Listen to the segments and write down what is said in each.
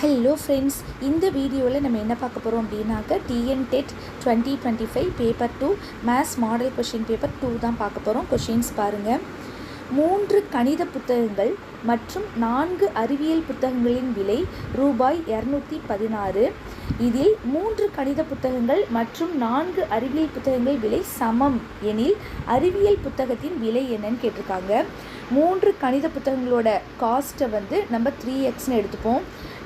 Hello friends, இந்த வீடியோவில் நம்ம என்ன பார்க்க போகிறோம் அப்படின்னாக்க TN dead 2025 paper 2 maths model question paper 2 தான் பார்க்க போகிறோம். கொஷின்ஸ் பாருங்கள். 3 கணித புத்தகங்கள் மற்றும் 4 அறிவியல் புத்தகங்களின் விலை ரூபாய் 216. இதில் 3 கணித புத்தகங்கள் மற்றும் 4 அறிவியல் புத்தகங்கள் விலை சமம் எனில் அறிவியல் புத்தகத்தின் விலை என்னன்னு கேட்டிருக்காங்க. 3 கணித புத்தகங்களோட காஸ்ட்டை வந்து நம்ம 3x எடுத்துப்போம்.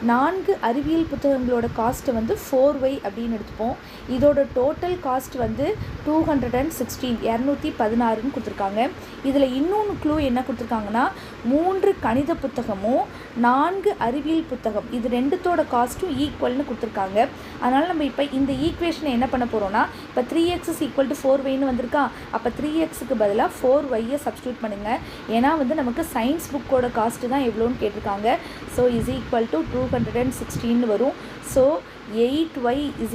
4 அறிவியல் புத்தகங்களோட காஸ்ட்டை வந்து 4y அப்படின்னு எடுத்துப்போம். இதோட டோட்டல் காஸ்ட் வந்து 216 கொடுத்துருக்காங்க. இதில் இன்னொன்று க்ளூ என்ன கொடுத்துருக்காங்கன்னா 3 கணித புத்தகமும் 4 அறிவியல் புத்தகம் இது ரெண்டுத்தோட காஸ்ட்டும் ஈக்குவல்னு கொடுத்துருக்காங்க. அதனால் நம்ம இப்போ இந்த ஈக்குவேஷனை என்ன பண்ண போகிறோம்னா, இப்போ 3x = 4yன்னு வந்திருக்கா. அப்போ 3xக்கு பதிலாக 4yயை சப்ஸ்டியூட் பண்ணுங்கள். ஏன்னா வந்து நமக்கு சயின்ஸ் புக்கோட காஸ்ட்டு தான் எவ்வளோன்னு கேட்டிருக்காங்க. ஸோ = 216 வரும். ஸோ 8y =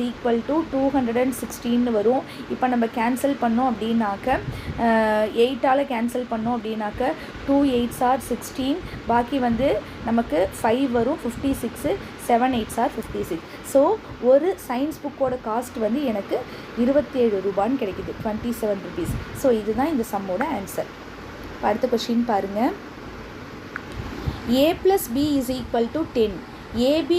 216 வரும். இப்போ நம்ம கேன்சல் பண்ணோம் அப்படின்னாக்க 8ஆல் கேன்சல் பண்ணோம் அப்படின்னாக்க 2 8s are 16, பாக்கி வந்து நமக்கு 5 வரும் 56, 7 8s are 56. ஸோ ஒரு சயின்ஸ் புக்கோட காஸ்ட் வந்து எனக்கு 27 ரூபான்னு கிடைக்குது, 27 rupees. ஸோ இதுதான் இந்த சம்மோட ஆன்சர். அடுத்த கொஷின் பாருங்கள். a + b = 10, ab =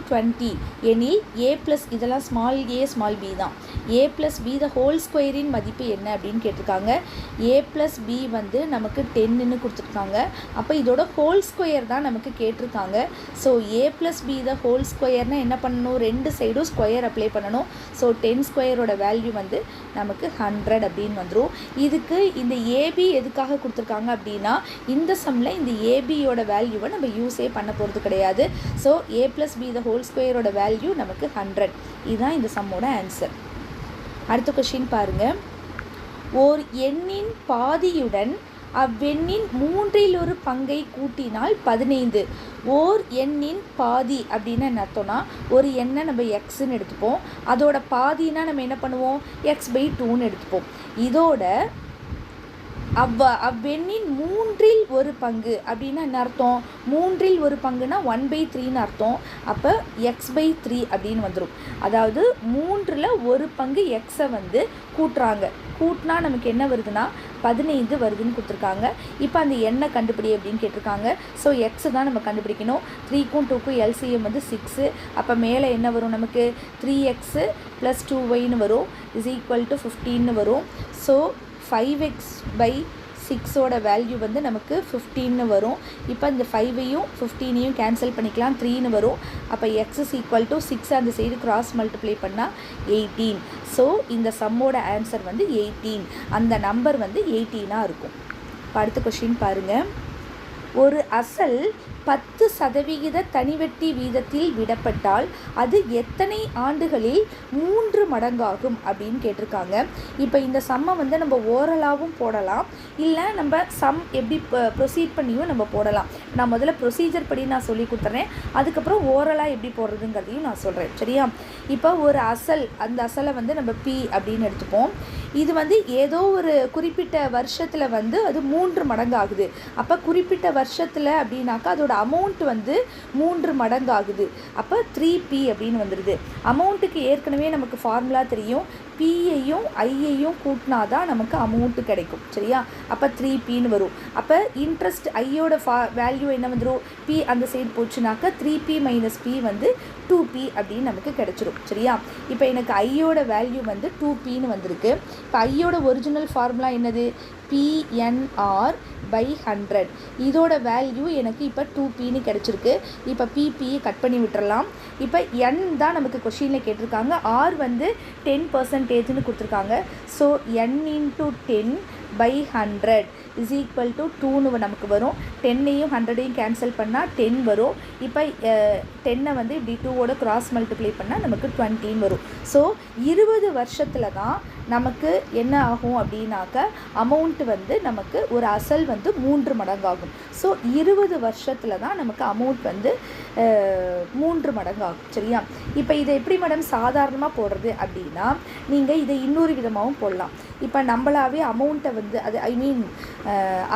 20 எனில் a + இதெல்லாம் ஸ்மால் a ஸ்மால் b தான். a + b த ஹோல் ஸ்கொயரின் மதிப்பு என்ன அப்படின்னு கேட்டிருக்காங்க. a + b வந்து நமக்கு 10ன்னு கொடுத்துருக்காங்க. அப்போ இதோட ஹோல் ஸ்கொயர் தான் நமக்கு கேட்டிருக்காங்க. So a + b the whole ஸ்கொயர்னால் என்ன பண்ணணும், ரெண்டு சைடும் ஸ்கொயர் அப்ளை பண்ணணும். ஸோ 10 ஸ்கொயரோட வேல்யூ வந்து நமக்கு 100 அப்படின்னு வந்துடும். இதுக்கு இந்த ab எதுக்காக கொடுத்துருக்காங்க அப்படின்னா, இந்த சம்மில் இந்த abயோட வேல்யூவை நம்ம யூஸே பண்ண போகிறது கிடையாது. So a + b the whole ஸ்கொயரோட வேல்யூ நமக்கு 100. இதுதான் இந்த சம்மோட ஆன்சர். அடுத்த கொஷின் பாருங்கள். ஓர் எண்ணின் பாதியுடன் அவ்வெண்ணின் 1/3 பங்கை கூட்டினால் 15. ஓர் எண்ணின் பாதி அப்படின்னு என்ன அர்த்தம்னா, ஒரு எண்ணை நம்ம எக்ஸ்ன்னு எடுத்துப்போம். அதோட பாதினா நம்ம என்ன பண்ணுவோம், x/2ன்னு எடுத்துப்போம். இதோட அவ்வெண்ணின் 1/3 பங்கு அப்படின்னா என்ன அர்த்தம், 1/3 பங்குனா 1/3ன்னு அர்த்தம். அப்போ x/3 அப்படின்னு வந்துடும். அதாவது 1/3 பங்கு எக்ஸை வந்து கூட்டுறாங்க. கூட்டினா நமக்கு என்ன வருதுன்னா 15 வருதுன்னு கொடுத்துருக்காங்க. இப்போ அந்த எண்ணை கண்டுபிடி அப்படின்னு கேட்டிருக்காங்க. ஸோ எக்ஸை தான் நம்ம கண்டுபிடிக்கணும். 3க்கும் 2க்கும் LCM வந்து 6. அப்போ மேலே என்ன வரும், நமக்கு 3x + 2yன்னு வரும் = 15ன்னு வரும். ஸோ 5x/6ஓட வேல்யூ வந்து நமக்கு 15ன்னு வரும். இப்போ இந்த 5ஐயும் 15ஐயும் கேன்சல் பண்ணிக்கலாம், 3ன்னு வரும். அப்போ x = 6 அந்த சைடு கிராஸ் மல்டிப்ளை பண்ணால் 18. ஸோ இந்த சம்மோட ஆன்சர் வந்து 18. அந்த நம்பர் வந்து 18ஆக இருக்கும். அடுத்த கொஷின் பாருங்கள். ஒரு அசல் 10% தனிவட்டி வீதத்தில் விடப்பட்டால் அது எத்தனை ஆண்டுகளில் 3 மடங்காகும் அப்படின்னு கேட்டிருக்காங்க. இப்போ இந்த சம்மை வந்து நம்ம ஓரலாகவும் போடலாம், இல்லை நம்ம சம் எப்படி ப்ரொசீட் பண்ணியும் நம்ம போடலாம். நான் முதல்ல ப்ரொசீஜர் படி நான் சொல்லி கொடுத்துறேன், அதுக்கப்புறம் ஓரலாக எப்படி போடுறதுங்கிறதையும் நான் சொல்கிறேன், சரியா? இப்போ ஒரு அசல், அந்த அசலை வந்து நம்ம P அப்படின்னு எடுத்துப்போம். இது வந்து ஏதோ ஒரு குறிப்பிட்ட வருஷத்தில் வந்து அது 3 மடங்கு ஆகுது. அப்போ குறிப்பிட்ட வருஷத்தில் அப்படின்னாக்கா அதோட அமௌண்ட் வந்து 3 மடங்கு ஆகுது. அப்போ 3p அப்படின்னு வந்துடுது. அமௌண்ட்டுக்கு ஏற்கனவே நமக்கு ஃபார்முலா தெரியும். பியையும் ஐயையும் கூட்டினா தான் நமக்கு அமௌண்ட்டு கிடைக்கும், சரியா? அப்போ 3pன்னு வரும். அப்போ இன்ட்ரெஸ்ட் ஐயோட வேல்யூ என்ன வந்துடும், p அந்த சைடு போச்சுனாக்கா 3p - p வந்து 2p அப்படின்னு நமக்கு கிடைச்சிரும், சரியா? இப்போ எனக்கு ஐயோட வேல்யூ வந்து 2pன்னு வந்திருக்கு. இப்போ ஐயோட ஒரிஜினல் ஃபார்முலா என்னது, PNR/100. இதோட வேல்யூ எனக்கு இப்போ 2pன்னு கிடச்சிருக்கு. இப்போ p கட் பண்ணி விட்டுறலாம். இப்போ n தான் நமக்கு கொஷினில் கேட்டிருக்காங்க. r வந்து 10%ன்னு கொடுத்துருக்காங்க. ஸோ n × 10/100 = 2ன்னு நமக்கு வரும். 10ஐயும் 100ஐயும் கேன்சல் பண்ணால் 10 வரும். இப்போ 10ஐ வந்து இப்படி 2ஓட கிராஸ் மல்டிப்ளை பண்ணால் நமக்கு 20ன்னு வரும். ஸோ 20 வருஷத்தில் தான் நமக்கு என்ன ஆகும் அப்படின்னாக்க அமௌண்ட் வந்து நமக்கு ஒரு அசல் வந்து 3 மடங்காகும். ஸோ 20 வருஷத்தில் தான் நமக்கு அமௌண்ட் வந்து 3 மடங்காகும், சரியா? இப்போ இதை எப்படி மேடம் சாதாரணமாக போடுறது அப்படின்னா, நீங்கள் இதை இன்னொரு விதமாகவும் போடலாம். இப்போ நம்மளாவே அமௌண்ட்டை வந்து அது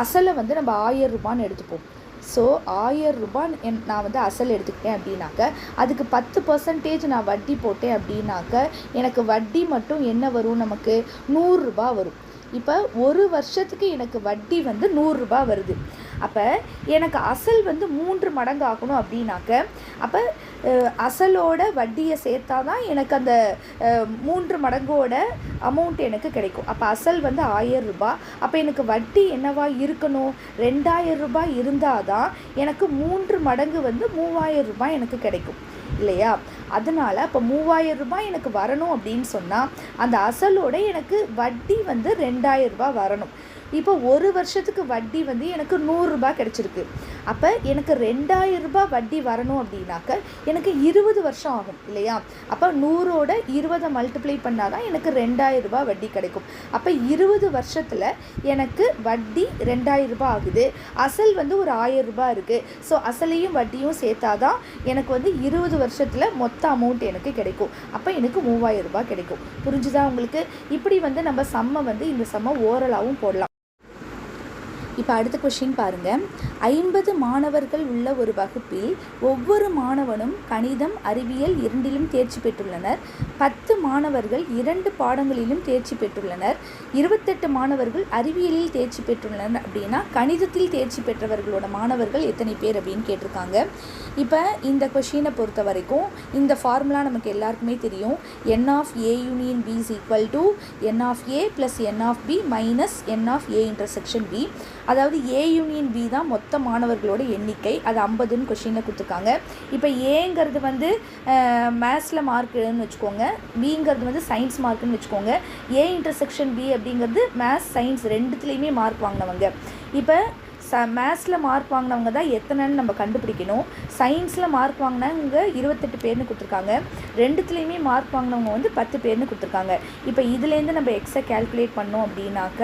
அசலை வந்து நம்ம 1000 ரூபான்னு எடுத்துப்போம். ஸோ 1000 ரூபாய் நான் வந்து அசல் எடுத்துக்கிட்டேன் அப்படின்னாக்க அதுக்கு 10% நான் வட்டி போட்டேன் அப்படின்னாக்க எனக்கு வட்டி மட்டும் என்ன வரும், நமக்கு 100 ரூபாய் வரும். இப்போ ஒரு வருஷத்துக்கு எனக்கு வட்டி வந்து 100 ரூபாய் வருது. அப்போ எனக்கு அசல் வந்து 3 மடங்கு ஆகணும் அப்படின்னாக்க அப்போ அசலோட வட்டியை சேர்த்தா தான் எனக்கு அந்த 3 மடங்கோட அமௌண்ட் எனக்கு கிடைக்கும். அப்போ அசல் வந்து 1000 ரூபாய். அப்போ எனக்கு வட்டி என்னவா இருக்கணும், 2000 ரூபாய் இருந்தால் தான் எனக்கு 3 மடங்கு வந்து 3000 ரூபாய் எனக்கு கிடைக்கும் இல்லையா? அதனால் இப்போ 3000 ரூபாய் எனக்கு வரணும் அப்படின்னு சொன்னால் அந்த அசலோட எனக்கு வட்டி வந்து 2000 ரூபாய் வரணும். இப்போ ஒரு வருஷத்துக்கு வட்டி வந்து எனக்கு 100 ரூபாய் கிடச்சிருக்கு. அப்போ எனக்கு 2000 ரூபாய் வட்டி வரணும் அப்படின்னாக்க எனக்கு 20 வருஷம் ஆகும் இல்லையா? அப்போ 100ஓட 20 மல்டிப்ளை பண்ணால் தான் எனக்கு 2000 ரூபாய் வட்டி கிடைக்கும். அப்போ 20 வருஷத்தில் எனக்கு வட்டி 2000 ரூபாய் ஆகுது. அசல் வந்து ஒரு 1000 ரூபாய் இருக்குது. ஸோ அசலையும் வட்டியும் சேர்த்தா தான் எனக்கு வந்து 20 வருஷத்தில் மொத்த அமௌண்ட் எனக்கு கிடைக்கும். அப்போ எனக்கு 3000 ரூபாய் கிடைக்கும். புரிஞ்சுதா உங்களுக்கு? இப்படி வந்து நம்ம சம்மை வந்து இந்த சம்மை ஓரலாகவும் போடலாம். இப்போ அடுத்த கொஷின் பாருங்கள். 50 மாணவர்கள் உள்ள ஒரு வகுப்பில் ஒவ்வொரு மாணவனும் கணிதம், அறிவியல் இரண்டிலும் தேர்ச்சி பெற்றுள்ளனர். 10 மாணவர்கள் 2 பாடங்களிலும் தேர்ச்சி பெற்றுள்ளனர். 28 மாணவர்கள் அறிவியலில் தேர்ச்சி பெற்றுள்ளனர். அப்படின்னா கணிதத்தில் தேர்ச்சி பெற்றவர்களோட மாணவர்கள் எத்தனை பேர் அப்படின்னு கேட்டிருக்காங்க. இப்போ இந்த கொஷினை பொறுத்த வரைக்கும் இந்த ஃபார்முலா நமக்கு எல்லாருக்குமே தெரியும். n of a union b is equal to n of a plus n of b minus n of a intersection b. அதாவது ஏ யூனியன் பி தான் மொத்த மாணவர்களோட எண்ணிக்கை. அது 50ன்னு கொஷினில் கொடுத்துருக்காங்க. இப்போ ஏங்கிறது வந்து மேத்ஸில் மார்க்குன்னு வச்சுக்கோங்க, பிங்கிறது வந்து சயின்ஸ் மார்க்குன்னு வச்சுக்கோங்க. ஏ இன்டர்செக்ஷன் பி அப்படிங்கிறது மேத்ஸ் சயின்ஸ் ரெண்டுத்துலேயுமே மார்க் வாங்கினவங்க. இப்போ மேத்ஸில் மார்க் வாங்கினவங்க தான் எத்தனைன்னு நம்ம கண்டுபிடிக்கணும். சயின்ஸில் மார்க் வாங்கினவங்க 28 பேர்னு கொடுத்துருக்காங்க. ரெண்டுத்துலேயுமே மார்க் வாங்கினவங்க வந்து 10 பேர்னு கொடுத்துருக்காங்க. இப்போ இதுலேருந்து நம்ம எக்ஸை கேல்குலேட் பண்ணோம் அப்படின்னாக்க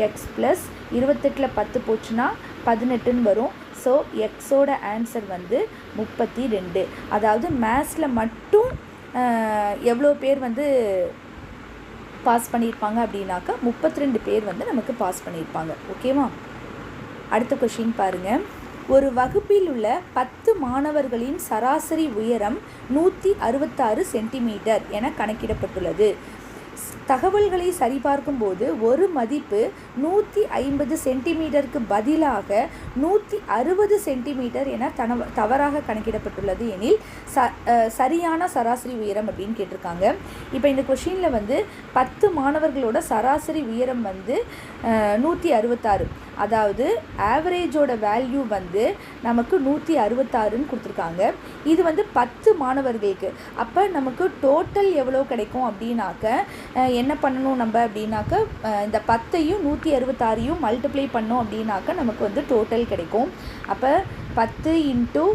எக்ஸ் ப்ளஸ் 28ல் 10 போச்சுன்னா 18ன்னு வரும். ஸோ எக்ஸோட ஆன்சர் வந்து 32. அதாவது மேத்ஸில் மட்டும் எவ்வளோ பேர் வந்து பாஸ் பண்ணியிருப்பாங்க அப்படின்னாக்கா 32 பேர் வந்து நமக்கு பாஸ் பண்ணியிருப்பாங்க. ஓகேவா? அடுத்த கொஷின் பாருங்கள். ஒரு வகுப்பில் உள்ள 10 மாணவர்களின் சராசரி உயரம் 166 சென்டிமீட்டர் என கணக்கிடப்பட்டுள்ளது. தகவல்களை சரிபார்க்கும்போது ஒரு மதிப்பு 150 சென்டிமீட்டருக்கு பதிலாக 160 சென்டிமீட்டர் என தவறாக கணக்கிடப்பட்டுள்ளது எனில் சரியான சராசரி உயரம் அப்படின்னு கேட்டிருக்காங்க. இப்போ இந்த கொஷினில் வந்து 10 மாணவர்களோட சராசரி உயரம் வந்து 166. அதாவது ஆவரேஜோட வேல்யூ வந்து நமக்கு 166ன்னு கொடுத்துருக்காங்க. இது வந்து 10 மாணவர்களுக்கு. அப்போ நமக்கு டோட்டல் எவ்வளோ கிடைக்கும் அப்படின்னாக்க என்ன பண்ணணும் நம்ம அப்படின்னாக்க இந்த 10ஐயும் 166ஐயும் மல்டிப்ளை பண்ணோம் அப்படின்னாக்க நமக்கு வந்து டோட்டல் கிடைக்கும். அப்போ 10 ×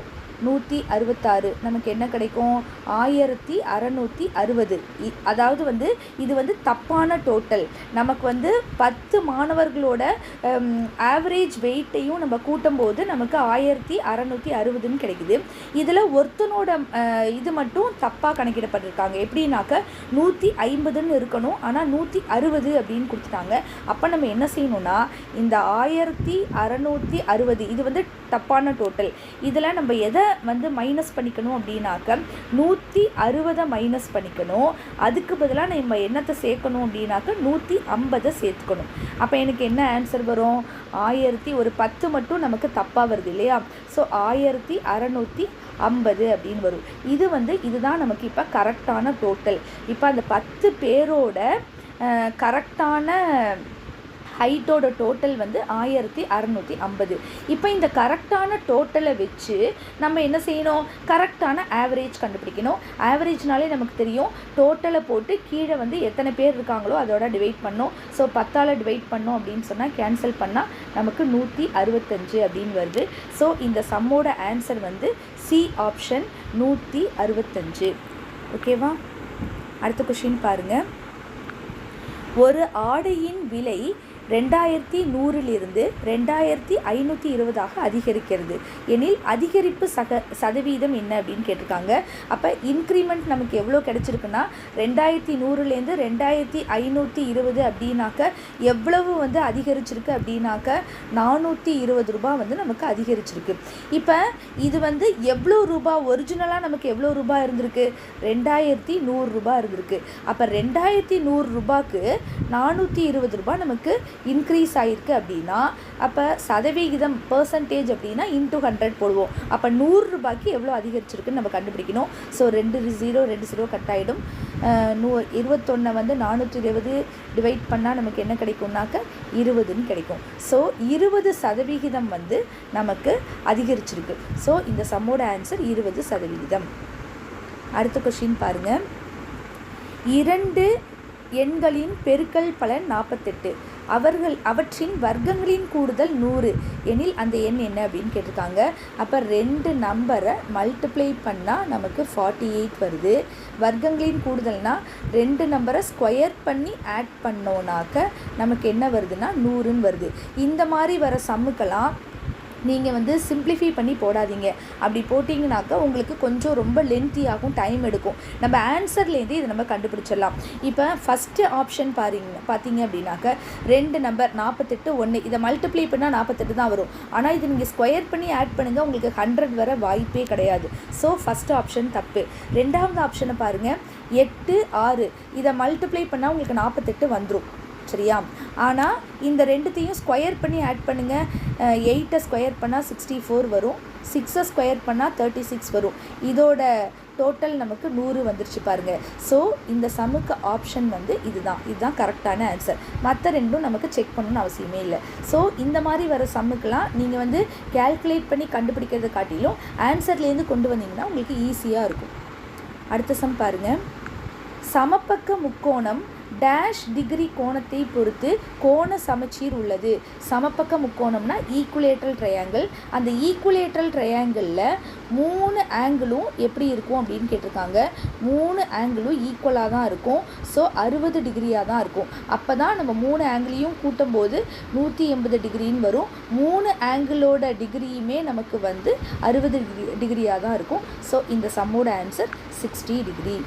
166 நமக்கு என்ன கிடைக்கும்? 1660. அதாவது வந்து இது வந்து தப்பான டோட்டல். நமக்கு வந்து 10 மாணவர்களோட ஆவரேஜ் வெயிட்டையும் நம்ம கூட்டும்போது நமக்கு 1660ன்னு கிடைக்குது. இதில் ஒருத்தனோட இது மட்டும் தப்பாக கணக்கிடப்பட்டிருக்காங்க. எப்படின்னாக்க 150ன்னு இருக்கணும், ஆனால் 160 அப்படின்னு கொடுத்துட்டாங்க. அப்போ நம்ம என்ன செய்யணும்னா இந்த 1660 இது வந்து தப்பான டோட்டல். இதில் நம்ம எதை வந்து மைனஸ் பண்ணிக்கணும் அப்படின்னாக்க 160 மைனஸ் பண்ணிக்கணும். அதுக்கு பதிலாக நம்ம என்னத்தை சேர்க்கணும் அப்படின்னாக்க 150 சேர்த்துக்கணும். அப்போ எனக்கு என்ன ஆன்சர் வரும்? 1000 ஒரு 10 மட்டும் நமக்கு தப்பாக வருது இல்லையா? ஸோ 1650 அப்படின்னு வரும். இது வந்து இதுதான் நமக்கு இப்போ கரெக்டான டோட்டல். இப்போ அந்த 10 பேரோட கரெக்டான ஹைட்டோட டோட்டல் வந்து 1650. இப்போ இந்த கரெக்டான டோட்டலை வச்சு நம்ம என்ன செய்யணும்? கரெக்டான ஆவரேஜ் கண்டுபிடிக்கணும். ஆவரேஜ்னாலே நமக்கு தெரியும், டோட்டலை போட்டு கீழே வந்து எத்தனை பேர் இருக்காங்களோ அதோட டிவைட் பண்ணோம். ஸோ 10ஆல் டிவைட் பண்ணோம் அப்படின்னு சொன்னால் கேன்சல் பண்ணால் நமக்கு 165 அப்படின்னு வருது. ஸோ இந்த சம்மோட ஆன்சர் வந்து சி ஆப்ஷன் 165. ஓகேவா? அடுத்த கொஷின் பாருங்கள். ஒரு ஆடையின் விலை 2100 2520 அதிகரிக்கிறது எனில் அதிகரிப்பு சதவீதம் என்ன அப்படின்னு கேட்டிருக்காங்க. அப்போ இன்க்ரிமெண்ட் நமக்கு எவ்வளோ கிடைச்சிருக்குன்னா 2100 2520 அப்படின்னாக்க எவ்வளவு வந்து அதிகரிச்சிருக்கு அப்படின்னாக்க 420 ரூபாய் வந்து நமக்கு அதிகரிச்சிருக்கு. இப்போ இது வந்து எவ்வளோ ரூபாய் ஒரிஜினலாக நமக்கு எவ்வளோ ரூபாய் இருந்திருக்கு, 2100 ரூபாய் இருந்திருக்கு. அப்போ 2100 ரூபாய்க்கு 420 ரூபாய் நமக்கு இன்க்ரீஸ் ஆகிருக்கு அப்படின்னா அப்போ சதவிகிதம் பர்சன்டேஜ் அப்படின்னா இன்ட்டு 100 போடுவோம். அப்போ 100 ரூபாய்க்கு எவ்வளோ அதிகரிச்சிருக்குன்னு நம்ம கண்டுபிடிக்கணும். ஸோ 2 கட் ஆகிடும். 21 வந்து 420 டிவைட் பண்ணால் நமக்கு என்ன கிடைக்கும்னாக்க 20ன்னு கிடைக்கும். ஸோ 20% வந்து நமக்கு அதிகரிச்சிருக்கு. ஸோ இந்த சம்மோட ஆன்சர் 20%. அடுத்த கொஸ்டின் பாருங்கள். 2 எண்களின் பெருக்கல் பலன் 48, அவற்றின் வர்க்கங்களின் கூடுதல் 100 எனில் அந்த எண் என்ன அப்படின்னு கேட்டிருக்காங்க. அப்போ 2 நம்பரை மல்டிப்ளை பண்ணால் நமக்கு 48 வருது. வர்க்கங்களின் கூடுதல்னால் 2 நம்பரை ஸ்கொயர் பண்ணி ஆட் பண்ணோன்னாக்க நமக்கு என்ன வருதுன்னா 100ன்னு வருது. இந்த மாதிரி வர சம்முக்கெல்லாம் நீங்கள் வந்து சிம்பிளிஃபை பண்ணி போடாதீங்க. அப்படி போட்டிங்கனாக்கா உங்களுக்கு கொஞ்சம் ரொம்ப லென்த்தியாகும், டைம் எடுக்கும். நம்ம ஆன்சர்லேருந்து இதை நம்ம கண்டுபிடிச்சிடலாம். இப்போ ஃபஸ்ட்டு ஆப்ஷன் பார்த்தீங்க அப்படின்னாக்க 2 நம்பர் 48 1 இதை மல்டிப்ளை பண்ணால் 48 தான் வரும். ஆனால் இது நீங்கள் ஸ்கொயர் பண்ணி ஆட் பண்ணுங்கள், உங்களுக்கு 100 வர வாய்ப்பே கிடையாது. ஸோ ஃபஸ்ட்டு ஆப்ஷன் தப்பு. ரெண்டாவது ஆப்ஷனை பாருங்கள். 8 6 இதை மல்டிப்ளை பண்ணால் உங்களுக்கு 48 வந்துடும். சரியா? ஆனால் இந்த ரெண்டுத்தையும் ஸ்கொயர் பண்ணி ஆட் பண்ணுங்கள். 8 ஸ்கொயர் பண்ணால் 64 வரும், 6 ஸ்கொயர் பண்ணால் 36 வரும். இதோட டோட்டல் நமக்கு 100 வந்துருச்சு பாருங்கள். ஸோ இந்த சம்முக்கு ஆப்ஷன் வந்து இதுதான் கரெக்டான ஆன்சர். மற்ற ரெண்டும் நமக்கு செக் பண்ணணும்னு அவசியமே இல்லை. ஸோ இந்த மாதிரி வர சம்முக்கெலாம் நீங்கள் வந்து கேல்குலேட் பண்ணி கண்டுபிடிக்கிறத காட்டிலும் ஆன்சர்லேருந்து கொண்டு வந்தீங்கன்னா உங்களுக்கு ஈஸியாக இருக்கும். அடுத்த சம் பாருங்கள். சமபக்க முக்கோணம் டேஷ் டிகிரி கோணத்தை பொறுத்து கோண சமச்சீர் உள்ளது. சமபக்க முக்கோணம்னா ஈக்குலேட்ரல் ட்ரையாங்கிள். அந்த ஈக்குலேட்ரல் ட்ரையாங்கிளில் 3 ஆங்கிளும் எப்படி இருக்கும் அப்படின்னு கேட்டிருக்காங்க. 3 ஆங்கிளும் ஈக்குவலாக தான் இருக்கும். ஸோ 60 டிகிரியாக தான் இருக்கும். அப்போ தான் நம்ம 3 ஆங்கிளையும் கூட்டும் போது 180 டிகிரின்னு வரும். 3 ஆங்கிளோட டிகிரியுமே நமக்கு வந்து 60 டிகிரியாக தான் இருக்கும். ஸோ இந்த சம்மோட ஆன்சர் 60 டிகிரி.